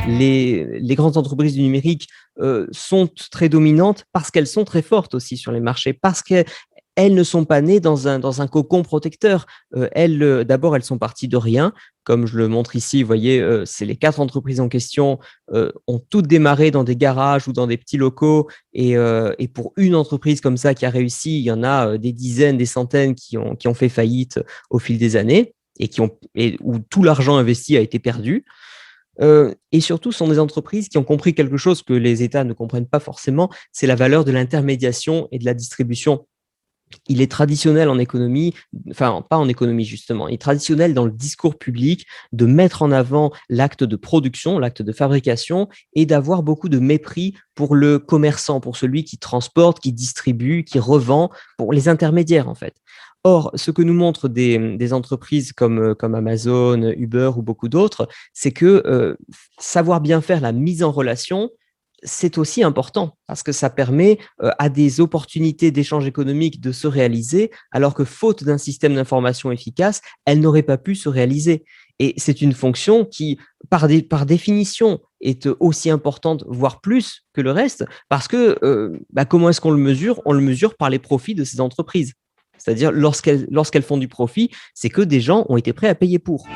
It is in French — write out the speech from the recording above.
les grandes entreprises du numérique sont très dominantes parce qu'elles sont très fortes aussi sur les marchés, parce qu'elles ne sont pas nées dans un cocon protecteur. D'abord, elles sont parties de rien. Comme je le montre ici, vous voyez, c'est les 4 entreprises en question ont toutes démarré dans des garages ou dans des petits locaux. Et pour une entreprise comme ça qui a réussi, il y en a des dizaines, des centaines qui ont fait faillite au fil des années et où tout l'argent investi a été perdu. Et surtout, ce sont des entreprises qui ont compris quelque chose que les États ne comprennent pas forcément, c'est la valeur de l'intermédiation et de la distribution. Il est traditionnel en économie, enfin pas en économie justement, il est traditionnel dans le discours public de mettre en avant l'acte de production, l'acte de fabrication et d'avoir beaucoup de mépris pour le commerçant, pour celui qui transporte, qui distribue, qui revend, pour les intermédiaires en fait. Or, ce que nous montrent des entreprises comme Amazon, Uber ou beaucoup d'autres, c'est que savoir bien faire la mise en relation, c'est aussi important parce que ça permet à des opportunités d'échange économique de se réaliser, alors que faute d'un système d'information efficace, elles n'auraient pas pu se réaliser. Et c'est une fonction qui, par définition, est aussi importante, voire plus que le reste, parce que comment est-ce qu'on le mesure? On le mesure par les profits de ces entreprises. C'est-à-dire, lorsqu'elles font du profit, c'est que des gens ont été prêts à payer pour.